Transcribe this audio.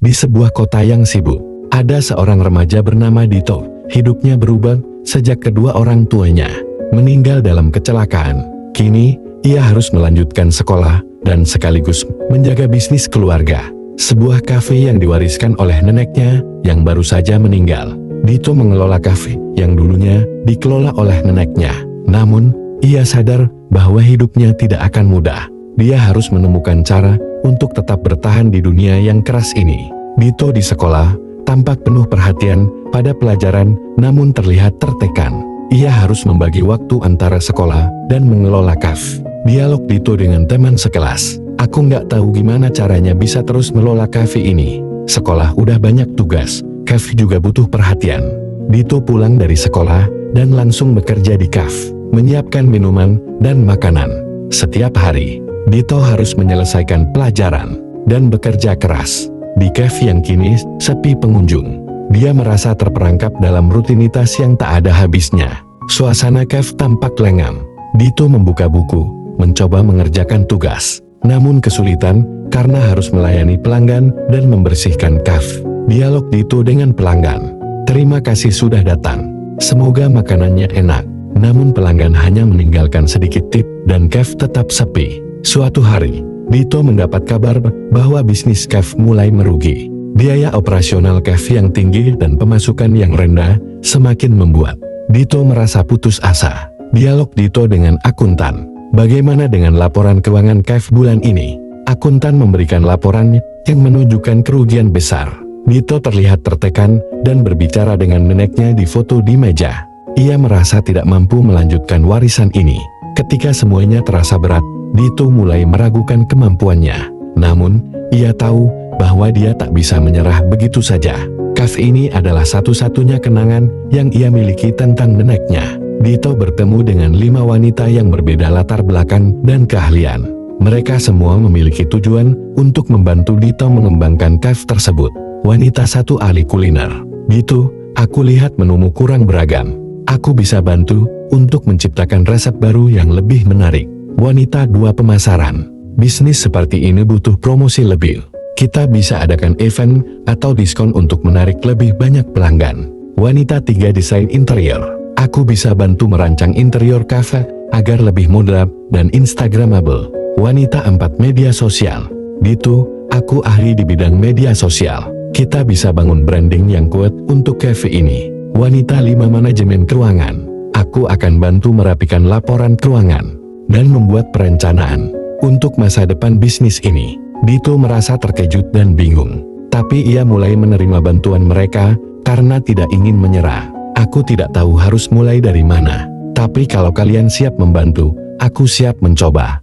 Di sebuah kota yang sibuk, ada seorang remaja bernama Dito. Hidupnya berubah sejak kedua orang tuanya meninggal dalam kecelakaan. Kini, ia harus melanjutkan sekolah dan sekaligus menjaga bisnis keluarga. Sebuah kafe yang diwariskan oleh neneknya yang baru saja meninggal. Dito mengelola kafe yang dulunya dikelola oleh neneknya. Namun, ia sadar bahwa hidupnya tidak akan mudah. Dia harus menemukan cara untuk tetap bertahan di dunia yang keras ini. Dito di sekolah tampak penuh perhatian pada pelajaran, namun terlihat tertekan. Ia harus membagi waktu antara sekolah dan mengelola kafe. Dialog Dito dengan teman sekelas. Aku nggak tahu gimana caranya bisa terus mengelola kafe ini. Sekolah udah banyak tugas, kafe juga butuh perhatian. Dito pulang dari sekolah dan langsung bekerja di kafe, menyiapkan minuman dan makanan. Setiap hari, Dito harus menyelesaikan pelajaran dan bekerja keras. Di kafe yang kini sepi pengunjung, dia merasa terperangkap dalam rutinitas yang tak ada habisnya. Suasana kafe tampak lengang. Dito membuka buku, mencoba mengerjakan tugas, namun kesulitan karena harus melayani pelanggan dan membersihkan kafe. Dialog Dito dengan pelanggan. Terima kasih sudah datang. Semoga makanannya enak. Namun pelanggan hanya meninggalkan sedikit tip dan kafe tetap sepi. Suatu hari, Dito mendapat kabar bahwa bisnis kafe mulai merugi. Biaya operasional kafe yang tinggi dan pemasukan yang rendah semakin membuat Dito merasa putus asa. Dialog Dito dengan akuntan. Bagaimana dengan laporan keuangan kafe bulan ini? Akuntan memberikan laporan yang menunjukkan kerugian besar. Dito terlihat tertekan dan berbicara dengan neneknya di foto di meja. Ia merasa tidak mampu melanjutkan warisan ini. Ketika semuanya terasa berat, Dito mulai meragukan kemampuannya. Namun, ia tahu bahwa dia tak bisa menyerah begitu saja. Kafe ini adalah satu-satunya kenangan yang ia miliki tentang neneknya. Dito bertemu dengan 5 wanita yang berbeda latar belakang dan keahlian. Mereka semua memiliki tujuan untuk membantu Dito mengembangkan kafe tersebut. Wanita satu ahli kuliner. Dito, aku lihat menumu kurang beragam. Aku bisa bantu untuk menciptakan resep baru yang lebih menarik. Wanita 2 pemasaran. Bisnis seperti ini butuh promosi lebih. Kita bisa adakan event atau diskon untuk menarik lebih banyak pelanggan. Wanita 3 desain interior. Aku bisa bantu merancang interior kafe agar lebih modern dan instagramable. Wanita 4 media sosial. Dito, aku ahli di bidang media sosial. Kita bisa bangun branding yang kuat untuk kafe ini. Wanita 5 manajemen keuangan. Aku akan bantu merapikan laporan keuangan dan membuat perencanaan untuk masa depan bisnis ini. Dito merasa terkejut dan bingung, tapi ia mulai menerima bantuan mereka karena tidak ingin menyerah. Aku tidak tahu harus mulai dari mana, tapi kalau kalian siap membantu, aku siap mencoba.